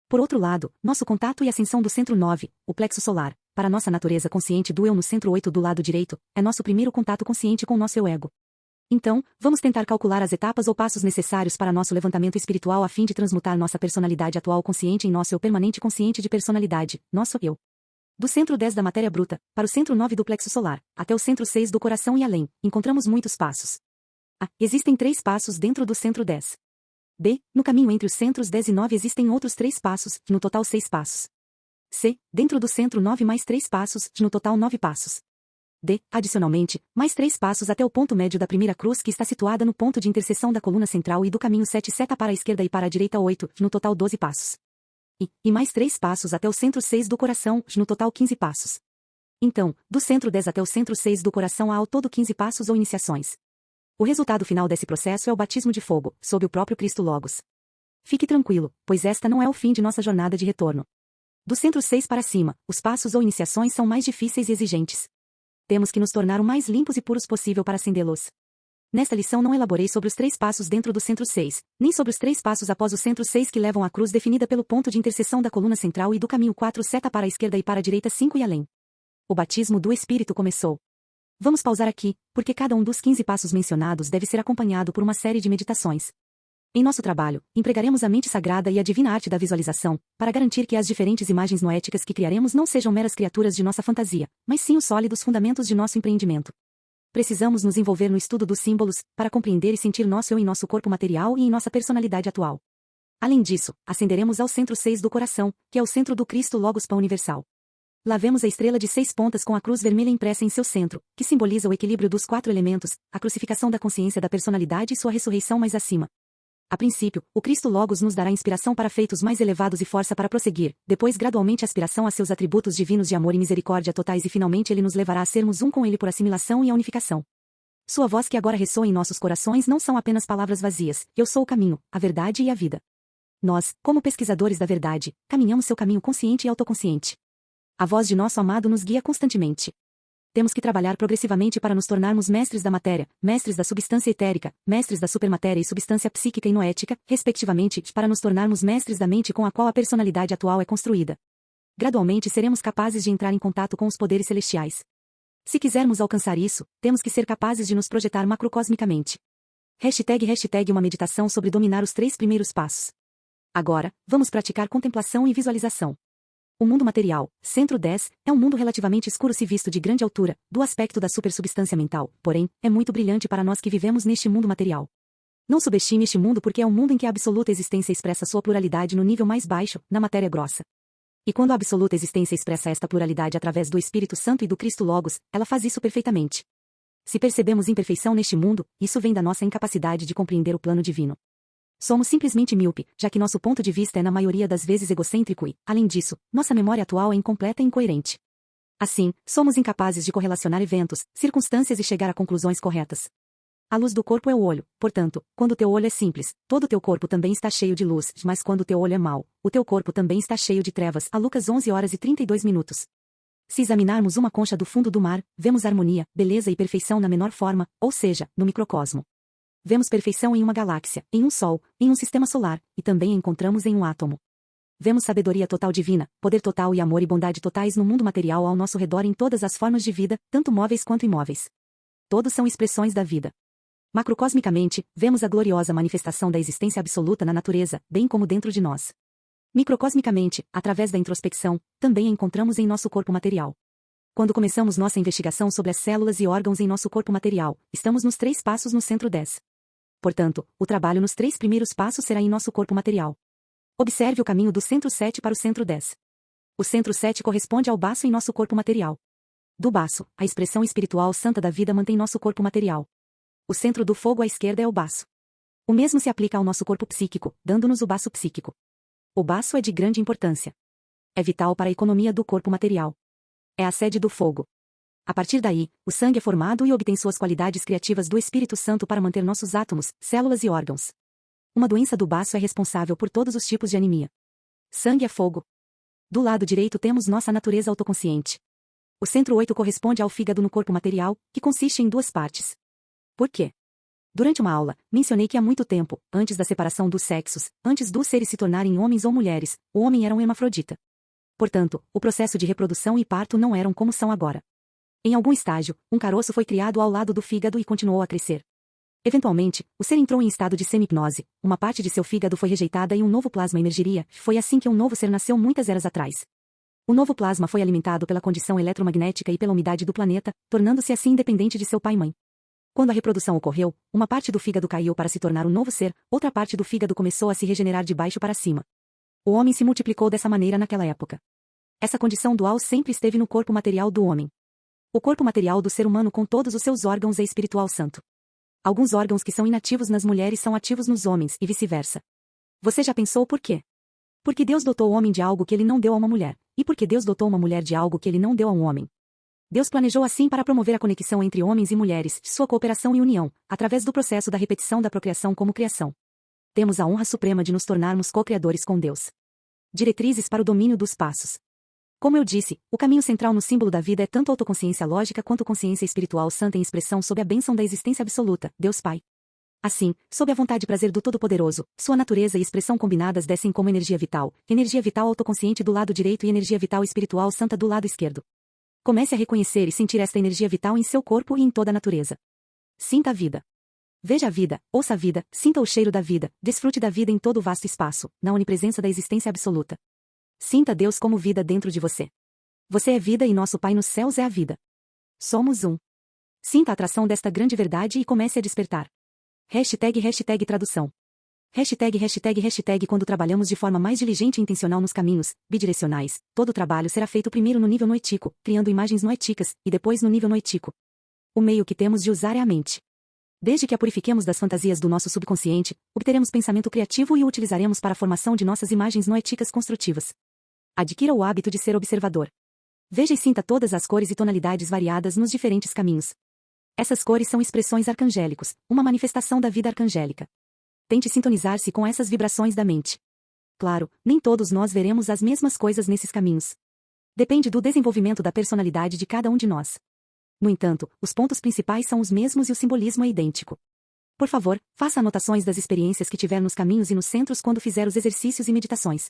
Por outro lado, nosso contato e ascensão do centro 9, o plexo solar, para nossa natureza consciente do eu no centro 8 do lado direito, é nosso primeiro contato consciente com nosso eu ego. Então, vamos tentar calcular as etapas ou passos necessários para nosso levantamento espiritual a fim de transmutar nossa personalidade atual consciente em nosso eu permanente consciente de personalidade, nosso eu. Do centro 10 da matéria bruta, para o centro 9 do plexo solar, até o centro 6 do coração e além, encontramos muitos passos. A. Existem 3 passos dentro do centro 10. B. No caminho entre os centros 10 e 9 existem outros 3 passos, no total 6 passos. C. Dentro do centro 9 mais 3 passos, no total 9 passos. D. Adicionalmente, mais 3 passos até o ponto médio da primeira cruz que está situada no ponto de interseção da coluna central e do caminho 7 seta para a esquerda e para a direita 8, no total 12 passos. E mais 3 passos até o centro 6 do coração, no total 15 passos. Então, do centro 10 até o centro 6 do coração há ao todo 15 passos ou iniciações. O resultado final desse processo é o batismo de fogo, sob o próprio Cristo Logos. Fique tranquilo, pois esta não é o fim de nossa jornada de retorno. Do centro 6 para cima, os passos ou iniciações são mais difíceis e exigentes. Temos que nos tornar o mais limpos e puros possível para acendê-los. Nesta lição não elaborei sobre os 3 passos dentro do centro 6, nem sobre os 3 passos após o centro 6 que levam à cruz definida pelo ponto de interseção da coluna central e do caminho 4 seta para a esquerda e para a direita 5 e além. O batismo do Espírito começou. Vamos pausar aqui, porque cada um dos 15 passos mencionados deve ser acompanhado por uma série de meditações. Em nosso trabalho, empregaremos a mente sagrada e a divina arte da visualização, para garantir que as diferentes imagens noéticas que criaremos não sejam meras criaturas de nossa fantasia, mas sim os sólidos fundamentos de nosso empreendimento. Precisamos nos envolver no estudo dos símbolos, para compreender e sentir nosso eu em nosso corpo material e em nossa personalidade atual. Além disso, ascenderemos ao centro 6 do coração, que é o centro do Cristo Logos Pão Universal. Lá vemos a estrela de 6 pontas com a cruz vermelha impressa em seu centro, que simboliza o equilíbrio dos 4 elementos, a crucificação da consciência da personalidade e sua ressurreição mais acima. A princípio, o Cristo Logos nos dará inspiração para feitos mais elevados e força para prosseguir, depois gradualmente aspiração a seus atributos divinos de amor e misericórdia totais e finalmente ele nos levará a sermos um com ele por assimilação e a unificação. Sua voz que agora ressoa em nossos corações não são apenas palavras vazias, eu sou o caminho, a verdade e a vida. Nós, como pesquisadores da verdade, caminhamos seu caminho consciente e autoconsciente. A voz de nosso amado nos guia constantemente. Temos que trabalhar progressivamente para nos tornarmos mestres da matéria, mestres da substância etérica, mestres da supermatéria e substância psíquica e noética, respectivamente, para nos tornarmos mestres da mente com a qual a personalidade atual é construída. Gradualmente seremos capazes de entrar em contato com os poderes celestiais. Se quisermos alcançar isso, temos que ser capazes de nos projetar macrocosmicamente. #hashtag uma meditação sobre dominar os 3 primeiros passos. Agora, vamos praticar contemplação e visualização. O mundo material, centro 10, é um mundo relativamente escuro se visto de grande altura, do aspecto da supersubstância mental, porém, é muito brilhante para nós que vivemos neste mundo material. Não subestime este mundo porque é um mundo em que a absoluta existência expressa sua pluralidade no nível mais baixo, na matéria grossa. E quando a absoluta existência expressa esta pluralidade através do Espírito Santo e do Cristo Logos, ela faz isso perfeitamente. Se percebemos imperfeição neste mundo, isso vem da nossa incapacidade de compreender o plano divino. Somos simplesmente míope, já que nosso ponto de vista é na maioria das vezes egocêntrico e, além disso, nossa memória atual é incompleta e incoerente. Assim, somos incapazes de correlacionar eventos, circunstâncias e chegar a conclusões corretas. A luz do corpo é o olho, portanto, quando teu olho é simples, todo teu corpo também está cheio de luz, mas quando teu olho é mau, o teu corpo também está cheio de trevas. A Lucas 11h32. Se examinarmos uma concha do fundo do mar, vemos harmonia, beleza e perfeição na menor forma, ou seja, no microcosmo. Vemos perfeição em uma galáxia, em um sol, em um sistema solar, e também encontramos em um átomo. Vemos sabedoria total divina, poder total e amor e bondade totais no mundo material ao nosso redor em todas as formas de vida, tanto móveis quanto imóveis. Todos são expressões da vida. Macrocosmicamente, vemos a gloriosa manifestação da existência absoluta na natureza, bem como dentro de nós. Microcosmicamente, através da introspecção, também a encontramos em nosso corpo material. Quando começamos nossa investigação sobre as células e órgãos em nosso corpo material, estamos nos 3 passos no centro 10. Portanto, o trabalho nos 3 primeiros passos será em nosso corpo material. Observe o caminho do centro 7 para o centro 10. O centro 7 corresponde ao baço em nosso corpo material. Do baço, a expressão espiritual santa da vida mantém nosso corpo material. O centro do fogo à esquerda é o baço. O mesmo se aplica ao nosso corpo psíquico, dando-nos o baço psíquico. O baço é de grande importância. É vital para a economia do corpo material. É a sede do fogo. A partir daí, o sangue é formado e obtém suas qualidades criativas do Espírito Santo para manter nossos átomos, células e órgãos. Uma doença do baço é responsável por todos os tipos de anemia. Sangue é fogo. Do lado direito temos nossa natureza autoconsciente. O centro 8 corresponde ao fígado no corpo material, que consiste em 2 partes. Por quê? Durante uma aula, mencionei que há muito tempo, antes da separação dos sexos, antes dos seres se tornarem homens ou mulheres, o homem era um hermafrodita. Portanto, o processo de reprodução e parto não eram como são agora. Em algum estágio, um caroço foi criado ao lado do fígado e continuou a crescer. Eventualmente, o ser entrou em estado de semi-hipnose, uma parte de seu fígado foi rejeitada e um novo plasma emergiria. Foi assim que um novo ser nasceu muitas eras atrás. O novo plasma foi alimentado pela condição eletromagnética e pela umidade do planeta, tornando-se assim independente de seu pai e mãe. Quando a reprodução ocorreu, uma parte do fígado caiu para se tornar um novo ser, outra parte do fígado começou a se regenerar de baixo para cima. O homem se multiplicou dessa maneira naquela época. Essa condição dual sempre esteve no corpo material do homem. O corpo material do ser humano com todos os seus órgãos é espiritual santo. Alguns órgãos que são inativos nas mulheres são ativos nos homens, e vice-versa. Você já pensou por quê? Porque Deus dotou o homem de algo que ele não deu a uma mulher, e porque Deus dotou uma mulher de algo que ele não deu a um homem. Deus planejou assim para promover a conexão entre homens e mulheres, sua cooperação e união, através do processo da repetição da procriação como criação. Temos a honra suprema de nos tornarmos co-criadores com Deus. Diretrizes para o domínio dos passos. Como eu disse, o caminho central no símbolo da vida é tanto autoconsciência lógica quanto consciência espiritual santa em expressão sob a bênção da existência absoluta, Deus Pai. Assim, sob a vontade e prazer do Todo-Poderoso, sua natureza e expressão combinadas descem como energia vital autoconsciente do lado direito e energia vital espiritual santa do lado esquerdo. Comece a reconhecer e sentir esta energia vital em seu corpo e em toda a natureza. Sinta a vida. Veja a vida, ouça a vida, sinta o cheiro da vida, desfrute da vida em todo o vasto espaço, na onipresença da existência absoluta. Sinta Deus como vida dentro de você. Você é vida e nosso Pai nos céus é a vida. Somos um. Sinta a atração desta grande verdade e comece a despertar. #hashtag tradução. #hashtag quando trabalhamos de forma mais diligente e intencional nos caminhos bidirecionais, todo o trabalho será feito primeiro no nível noético, criando imagens noéticas, e depois no nível noético. O meio que temos de usar é a mente. Desde que a purifiquemos das fantasias do nosso subconsciente, obteremos pensamento criativo e o utilizaremos para a formação de nossas imagens noéticas construtivas. Adquira o hábito de ser observador. Veja e sinta todas as cores e tonalidades variadas nos diferentes caminhos. Essas cores são expressões arcangélicos, uma manifestação da vida arcangélica. Tente sintonizar-se com essas vibrações da mente. Claro, nem todos nós veremos as mesmas coisas nesses caminhos. Depende do desenvolvimento da personalidade de cada um de nós. No entanto, os pontos principais são os mesmos e o simbolismo é idêntico. Por favor, faça anotações das experiências que tiver nos caminhos e nos centros quando fizer os exercícios e meditações.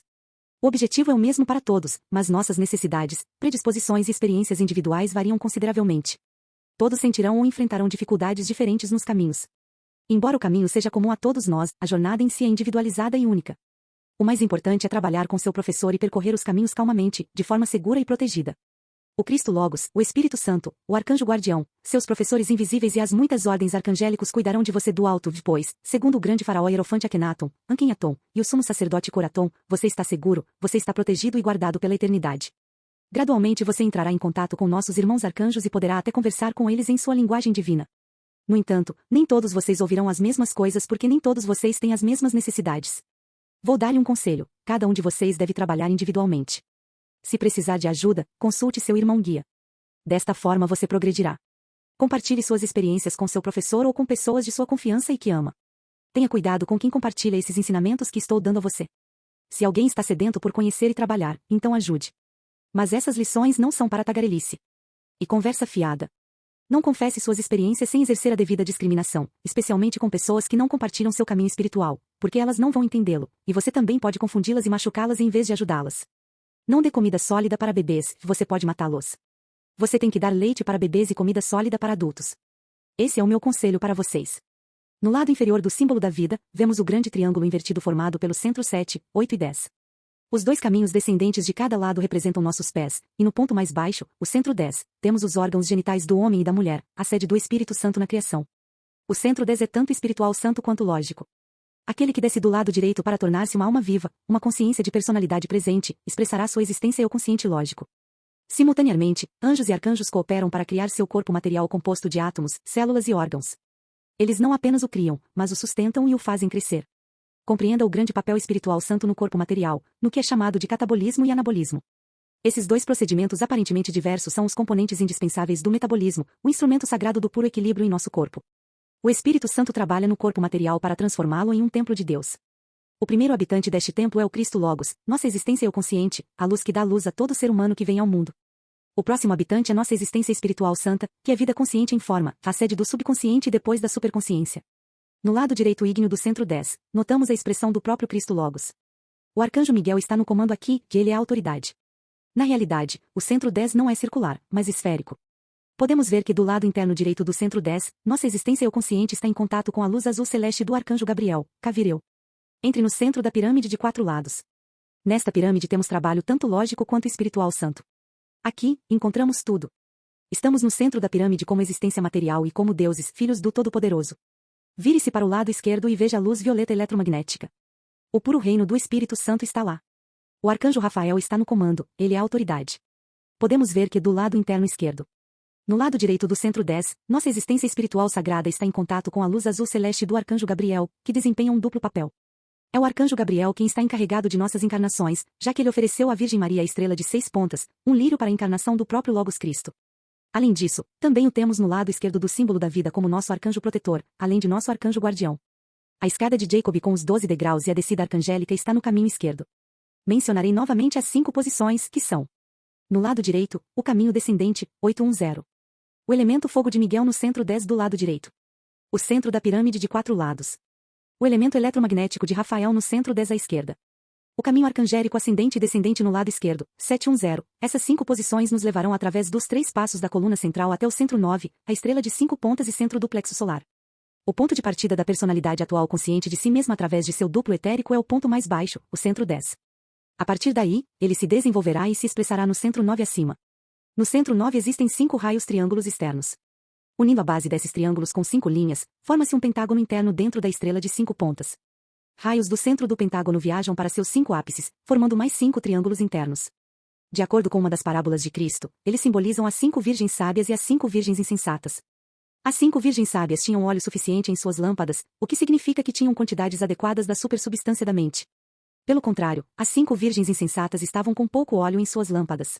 O objetivo é o mesmo para todos, mas nossas necessidades, predisposições e experiências individuais variam consideravelmente. Todos sentirão ou enfrentarão dificuldades diferentes nos caminhos. Embora o caminho seja comum a todos nós, a jornada em si é individualizada e única. O mais importante é trabalhar com seu professor e percorrer os caminhos calmamente, de forma segura e protegida. O Cristo Logos, o Espírito Santo, o Arcanjo Guardião, seus professores invisíveis e as muitas ordens arcangélicos cuidarão de você do alto depois, segundo o grande faraó Hierofante Akhenaton, Ankenhaton, e o sumo sacerdote Coraton, você está seguro, você está protegido e guardado pela eternidade. Gradualmente você entrará em contato com nossos irmãos arcanjos e poderá até conversar com eles em sua linguagem divina. No entanto, nem todos vocês ouvirão as mesmas coisas porque nem todos vocês têm as mesmas necessidades. Vou dar-lhe um conselho, cada um de vocês deve trabalhar individualmente. Se precisar de ajuda, consulte seu irmão guia. Desta forma você progredirá. Compartilhe suas experiências com seu professor ou com pessoas de sua confiança e que ama. Tenha cuidado com quem compartilha esses ensinamentos que estou dando a você. Se alguém está sedento por conhecer e trabalhar, então ajude. Mas essas lições não são para tagarelice. E conversa fiada. Não confesse suas experiências sem exercer a devida discriminação, especialmente com pessoas que não compartilham seu caminho espiritual, porque elas não vão entendê-lo, e você também pode confundi-las e machucá-las em vez de ajudá-las. Não dê comida sólida para bebês, você pode matá-los. Você tem que dar leite para bebês e comida sólida para adultos. Esse é o meu conselho para vocês. No lado inferior do símbolo da vida, vemos o grande triângulo invertido formado pelo centro 7, 8 e 10. Os dois caminhos descendentes de cada lado representam nossos pés, e no ponto mais baixo, o centro 10, temos os órgãos genitais do homem e da mulher, a sede do Espírito Santo na criação. O centro 10 é tanto espiritual santo quanto lógico. Aquele que desce do lado direito para tornar-se uma alma viva, uma consciência de personalidade presente, expressará sua existência eu consciente lógico. Simultaneamente, anjos e arcanjos cooperam para criar seu corpo material composto de átomos, células e órgãos. Eles não apenas o criam, mas o sustentam e o fazem crescer. Compreenda o grande papel espiritual santo no corpo material, no que é chamado de catabolismo e anabolismo. Esses dois procedimentos aparentemente diversos são os componentes indispensáveis do metabolismo, o instrumento sagrado do puro equilíbrio em nosso corpo. O Espírito Santo trabalha no corpo material para transformá-lo em um templo de Deus. O primeiro habitante deste templo é o Cristo Logos, nossa existência eu consciente, a luz que dá luz a todo ser humano que vem ao mundo. O próximo habitante é nossa existência espiritual santa, que é vida consciente em forma, a sede do subconsciente e depois da superconsciência. No lado direito ígneo do centro 10, notamos a expressão do próprio Cristo Logos. O arcanjo Miguel está no comando aqui, que ele é a autoridade. Na realidade, o centro 10 não é circular, mas esférico. Podemos ver que do lado interno direito do centro 10, nossa existência eu consciente está em contato com a luz azul celeste do arcanjo Gabriel, Cavireu. Entre no centro da pirâmide de 4 lados. Nesta pirâmide temos trabalho tanto lógico quanto espiritual santo. Aqui, encontramos tudo. Estamos no centro da pirâmide como existência material e como deuses, filhos do Todo-Poderoso. Vire-se para o lado esquerdo e veja a luz violeta eletromagnética. O puro reino do Espírito Santo está lá. O arcanjo Rafael está no comando, ele é a autoridade. Podemos ver que do lado interno esquerdo. No lado direito do centro 10, nossa existência espiritual sagrada está em contato com a luz azul celeste do arcanjo Gabriel, que desempenha um duplo papel. É o arcanjo Gabriel quem está encarregado de nossas encarnações, já que ele ofereceu à Virgem Maria a estrela de 6 pontas, um lírio para a encarnação do próprio Logos Cristo. Além disso, também o temos no lado esquerdo do símbolo da vida como nosso arcanjo protetor, além de nosso arcanjo guardião. A escada de Jacob com os 12 degraus e a descida arcangélica está no caminho esquerdo. Mencionarei novamente as 5 posições, que são: no lado direito, o caminho descendente, 810. O elemento fogo de Miguel no centro 10 do lado direito. O centro da pirâmide de 4 lados. O elemento eletromagnético de Rafael no centro 10 à esquerda. O caminho arcangélico ascendente e descendente no lado esquerdo, 710. Essas 5 posições nos levarão através dos 3 passos da coluna central até o centro 9, a estrela de 5 pontas e centro do plexo solar. O ponto de partida da personalidade atual consciente de si mesma através de seu duplo etérico é o ponto mais baixo, o centro 10. A partir daí, ele se desenvolverá e se expressará no centro 9 acima. No centro 9 existem 5 raios triângulos externos. Unindo a base desses triângulos com 5 linhas, forma-se um pentágono interno dentro da estrela de 5 pontas. Raios do centro do pentágono viajam para seus 5 ápices, formando mais 5 triângulos internos. De acordo com uma das parábolas de Cristo, eles simbolizam as 5 virgens sábias e as 5 virgens insensatas. As 5 virgens sábias tinham óleo suficiente em suas lâmpadas, o que significa que tinham quantidades adequadas da supersubstância da mente. Pelo contrário, as 5 virgens insensatas estavam com pouco óleo em suas lâmpadas.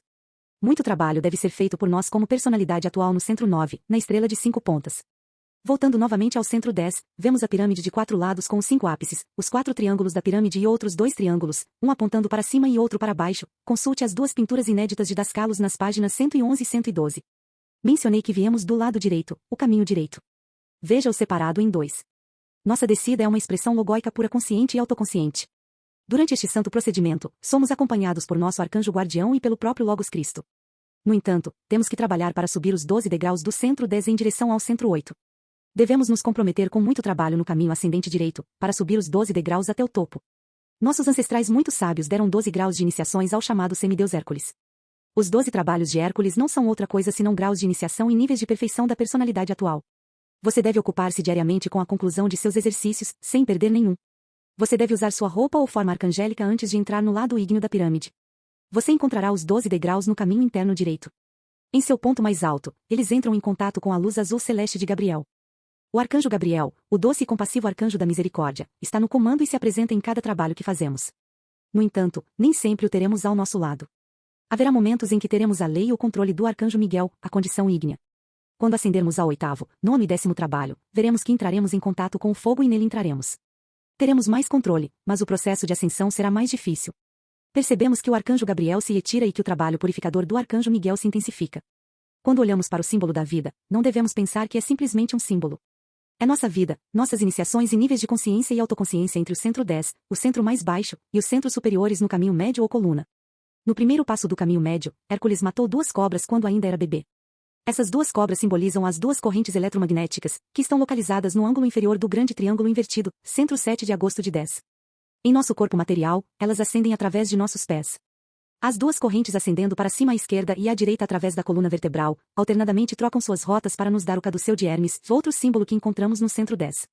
Muito trabalho deve ser feito por nós como personalidade atual no centro 9, na estrela de 5 pontas. Voltando novamente ao centro 10, vemos a pirâmide de 4 lados com os 5 ápices, os 4 triângulos da pirâmide e outros 2 triângulos, um apontando para cima e outro para baixo. Consulte as 2 pinturas inéditas de Dascalos nas páginas 111 e 112. Mencionei que viemos do lado direito, o caminho direito. Veja-o separado em 2. Nossa descida é uma expressão logóica pura consciente e autoconsciente. Durante este santo procedimento, somos acompanhados por nosso arcanjo guardião e pelo próprio Logos Cristo. No entanto, temos que trabalhar para subir os 12 degraus do centro 10 em direção ao centro 8. Devemos nos comprometer com muito trabalho no caminho ascendente direito, para subir os 12 degraus até o topo. Nossos ancestrais muito sábios deram 12 graus de iniciações ao chamado semideus Hércules. Os 12 trabalhos de Hércules não são outra coisa senão graus de iniciação e níveis de perfeição da personalidade atual. Você deve ocupar-se diariamente com a conclusão de seus exercícios, sem perder nenhum. Você deve usar sua roupa ou forma arcangélica antes de entrar no lado ígneo da pirâmide. Você encontrará os 12 degraus no caminho interno direito. Em seu ponto mais alto, eles entram em contato com a luz azul celeste de Gabriel. O arcanjo Gabriel, o doce e compassivo arcanjo da misericórdia, está no comando e se apresenta em cada trabalho que fazemos. No entanto, nem sempre o teremos ao nosso lado. Haverá momentos em que teremos a lei e o controle do arcanjo Miguel, a condição ígnea. Quando ascendermos ao oitavo, nono e décimo trabalho, veremos que entraremos em contato com o fogo e nele entraremos. Teremos mais controle, mas o processo de ascensão será mais difícil. Percebemos que o arcanjo Gabriel se retira e que o trabalho purificador do arcanjo Miguel se intensifica. Quando olhamos para o símbolo da vida, não devemos pensar que é simplesmente um símbolo. É nossa vida, nossas iniciações e níveis de consciência e autoconsciência entre o centro 10, o centro mais baixo, e os centros superiores no caminho médio ou coluna. No primeiro passo do caminho médio, Hércules matou 2 cobras quando ainda era bebê. Essas 2 cobras simbolizam as 2 correntes eletromagnéticas, que estão localizadas no ângulo inferior do grande triângulo invertido, centro 7 de agosto de 10. Em nosso corpo material, elas ascendem através de nossos pés. As 2 correntes ascendendo para cima à esquerda e à direita através da coluna vertebral, alternadamente trocam suas rotas para nos dar o caduceu de Hermes, outro símbolo que encontramos no centro 10.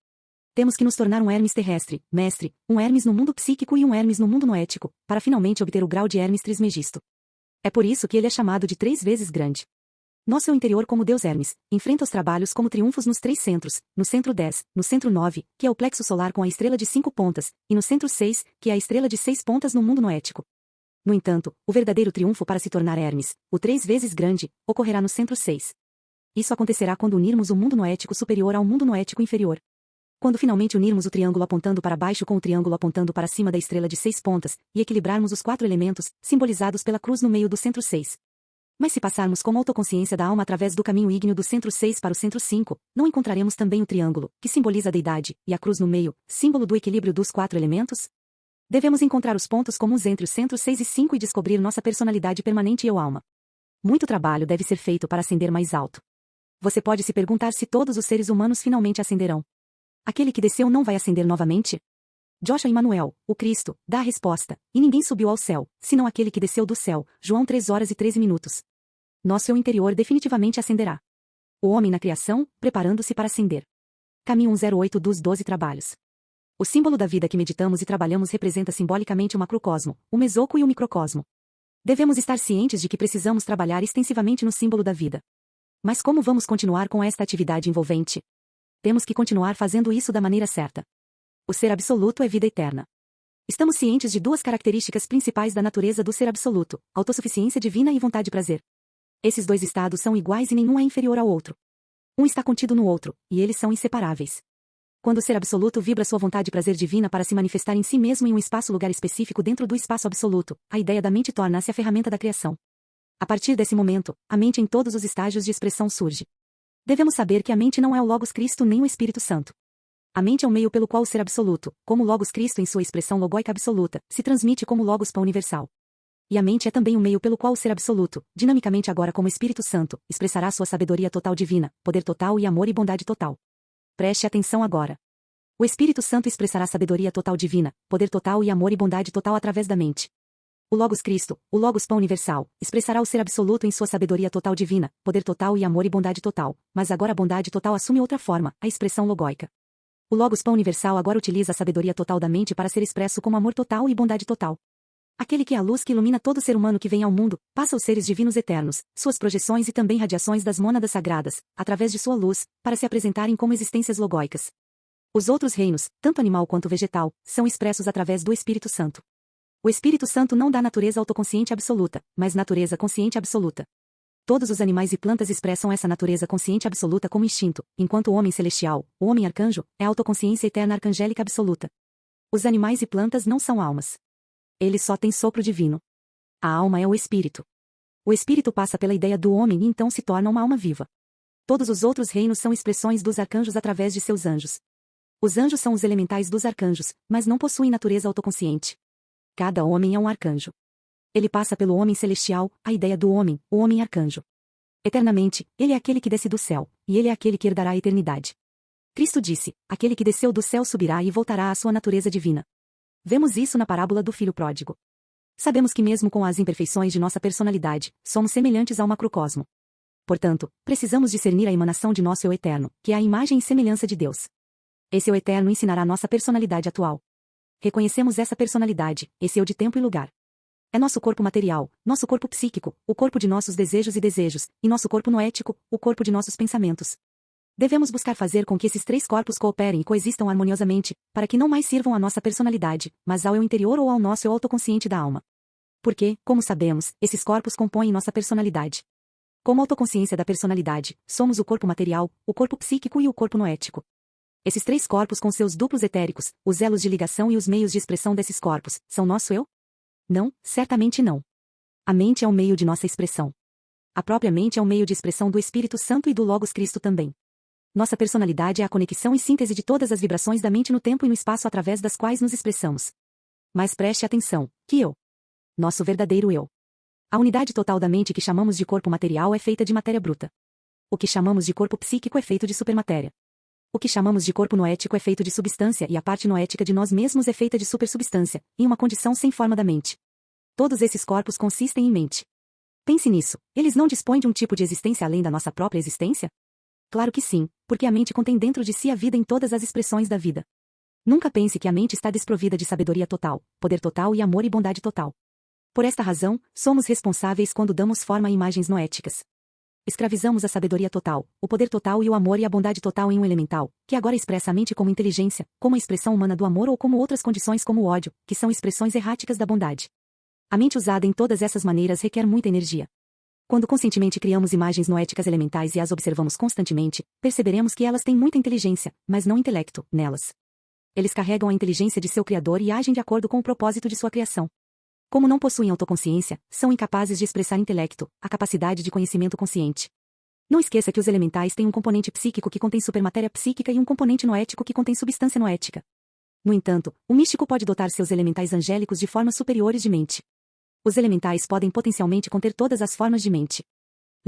Temos que nos tornar um Hermes terrestre, mestre, um Hermes no mundo psíquico e um Hermes no mundo noético, para finalmente obter o grau de Hermes Trismegisto. É por isso que ele é chamado de 3 vezes grande. Nosso eu interior como Deus Hermes, enfrenta os trabalhos como triunfos nos 3 centros, no centro 10, no centro 9, que é o plexo solar com a estrela de 5 pontas, e no centro 6, que é a estrela de 6 pontas no mundo noético. No entanto, o verdadeiro triunfo para se tornar Hermes, o 3 vezes grande, ocorrerá no centro 6. Isso acontecerá quando unirmos o mundo noético superior ao mundo noético inferior. Quando finalmente unirmos o triângulo apontando para baixo com o triângulo apontando para cima da estrela de 6 pontas, e equilibrarmos os 4 elementos, simbolizados pela cruz no meio do centro 6. Mas se passarmos com a autoconsciência da alma através do caminho ígneo do centro 6 para o centro 5, não encontraremos também o triângulo, que simboliza a deidade, e a cruz no meio, símbolo do equilíbrio dos 4 elementos? Devemos encontrar os pontos comuns entre os centros 6 e 5 e descobrir nossa personalidade permanente e eu-alma. Muito trabalho deve ser feito para ascender mais alto. Você pode se perguntar se todos os seres humanos finalmente ascenderão. Aquele que desceu não vai ascender novamente? Joshua Emmanuel, o Cristo, dá a resposta, e ninguém subiu ao céu, senão aquele que desceu do céu, João 3 horas e 13 minutos. Nosso eu interior definitivamente ascenderá. O homem na criação, preparando-se para ascender. Caminho 108 dos 12 trabalhos. O símbolo da vida que meditamos e trabalhamos representa simbolicamente o macrocosmo, o mesoco e o microcosmo. Devemos estar cientes de que precisamos trabalhar extensivamente no símbolo da vida. Mas como vamos continuar com esta atividade envolvente? Temos que continuar fazendo isso da maneira certa. O ser absoluto é vida eterna. Estamos cientes de 2 características principais da natureza do ser absoluto, autossuficiência divina e vontade de prazer. Esses 2 estados são iguais e nenhum é inferior ao outro. Um está contido no outro, e eles são inseparáveis. Quando o ser absoluto vibra sua vontade de prazer divina para se manifestar em si mesmo em um espaço-lugar específico dentro do espaço absoluto, a ideia da mente torna-se a ferramenta da criação. A partir desse momento, a mente em todos os estágios de expressão surge. Devemos saber que a mente não é o Logos Cristo nem o Espírito Santo. A mente é o meio pelo qual o ser absoluto, como Logos Cristo em sua expressão logóica absoluta, se transmite como Logos Pão Universal. E a mente é também o meio pelo qual o ser absoluto, dinamicamente agora como Espírito Santo, expressará sua sabedoria total divina, poder total e amor e bondade total. Preste atenção agora. O Espírito Santo expressará sabedoria total divina, poder total e amor e bondade total através da mente. O Logos Cristo, o Logos Pão Universal, expressará o ser absoluto em sua sabedoria total divina, poder total e amor e bondade total, mas agora a bondade total assume outra forma, a expressão logóica. O Logos Pão Universal agora utiliza a sabedoria total da mente para ser expresso como amor total e bondade total. Aquele que é a luz que ilumina todo ser humano que vem ao mundo, passa os seres divinos eternos, suas projeções e também radiações das mônadas sagradas, através de sua luz, para se apresentarem como existências logóicas. Os outros reinos, tanto animal quanto vegetal, são expressos através do Espírito Santo. O Espírito Santo não dá natureza autoconsciente absoluta, mas natureza consciente absoluta. Todos os animais e plantas expressam essa natureza consciente absoluta como instinto, enquanto o homem celestial, o homem arcanjo, é a autoconsciência eterna arcangélica absoluta. Os animais e plantas não são almas. Eles só têm sopro divino. A alma é o espírito. O espírito passa pela ideia do homem e então se torna uma alma viva. Todos os outros reinos são expressões dos arcanjos através de seus anjos. Os anjos são os elementais dos arcanjos, mas não possuem natureza autoconsciente. Cada homem é um arcanjo. Ele passa pelo homem celestial, a ideia do homem, o homem arcanjo. Eternamente, ele é aquele que desce do céu, e ele é aquele que herdará a eternidade. Cristo disse, aquele que desceu do céu subirá e voltará à sua natureza divina. Vemos isso na parábola do filho pródigo. Sabemos que mesmo com as imperfeições de nossa personalidade, somos semelhantes ao macrocosmo. Portanto, precisamos discernir a emanação de nosso eu eterno, que é a imagem e semelhança de Deus. Esse eu eterno ensinará nossa personalidade atual. Reconhecemos essa personalidade, esse eu de tempo e lugar. É nosso corpo material, nosso corpo psíquico, o corpo de nossos desejos e nosso corpo noético, o corpo de nossos pensamentos. Devemos buscar fazer com que esses 3 corpos cooperem e coexistam harmoniosamente, para que não mais sirvam à nossa personalidade, mas ao eu interior ou ao nosso eu autoconsciente da alma. Porque, como sabemos, esses corpos compõem nossa personalidade. Como autoconsciência da personalidade, somos o corpo material, o corpo psíquico e o corpo noético. Esses três corpos com seus duplos etéricos, os elos de ligação e os meios de expressão desses corpos, são nosso eu? Não, certamente não. A mente é o meio de nossa expressão. A própria mente é o meio de expressão do Espírito Santo e do Logos Cristo também. Nossa personalidade é a conexão e síntese de todas as vibrações da mente no tempo e no espaço através das quais nos expressamos. Mas preste atenção, que eu. Nosso verdadeiro eu. A unidade total da mente que chamamos de corpo material é feita de matéria bruta. O que chamamos de corpo psíquico é feito de supermatéria. O que chamamos de corpo noético é feito de substância e a parte noética de nós mesmos é feita de supersubstância, em uma condição sem forma da mente. Todos esses corpos consistem em mente. Pense nisso, eles não dispõem de um tipo de existência além da nossa própria existência? Claro que sim, porque a mente contém dentro de si a vida em todas as expressões da vida. Nunca pense que a mente está desprovida de sabedoria total, poder total e amor e bondade total. Por esta razão, somos responsáveis quando damos forma a imagens noéticas. Escravizamos a sabedoria total, o poder total e o amor e a bondade total em um elemental, que agora expressa a mente como inteligência, como a expressão humana do amor ou como outras condições como o ódio, que são expressões erráticas da bondade. A mente usada em todas essas maneiras requer muita energia. Quando conscientemente criamos imagens noéticas elementais e as observamos constantemente, perceberemos que elas têm muita inteligência, mas não intelecto, nelas. Eles carregam a inteligência de seu Criador e agem de acordo com o propósito de sua criação. Como não possuem autoconsciência, são incapazes de expressar intelecto, a capacidade de conhecimento consciente. Não esqueça que os elementais têm um componente psíquico que contém supermatéria psíquica e um componente noético que contém substância noética. No entanto, o místico pode dotar seus elementais angélicos de formas superiores de mente. Os elementais podem potencialmente conter todas as formas de mente.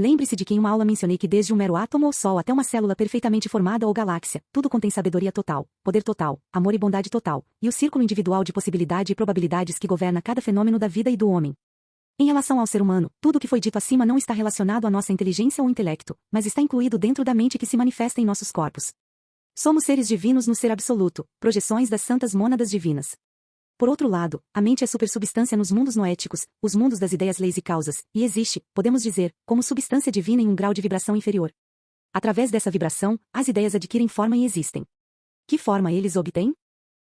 Lembre-se de que em uma aula mencionei que desde um mero átomo ou sol até uma célula perfeitamente formada ou galáxia, tudo contém sabedoria total, poder total, amor e bondade total, e o círculo individual de possibilidade e probabilidades que governa cada fenômeno da vida e do homem. Em relação ao ser humano, tudo o que foi dito acima não está relacionado à nossa inteligência ou intelecto, mas está incluído dentro da mente que se manifesta em nossos corpos. Somos seres divinos no ser absoluto, projeções das santas mônadas divinas. Por outro lado, a mente é supersubstância nos mundos noéticos, os mundos das ideias, leis e causas, e existe, podemos dizer, como substância divina em um grau de vibração inferior. Através dessa vibração, as ideias adquirem forma e existem. Que forma eles obtêm?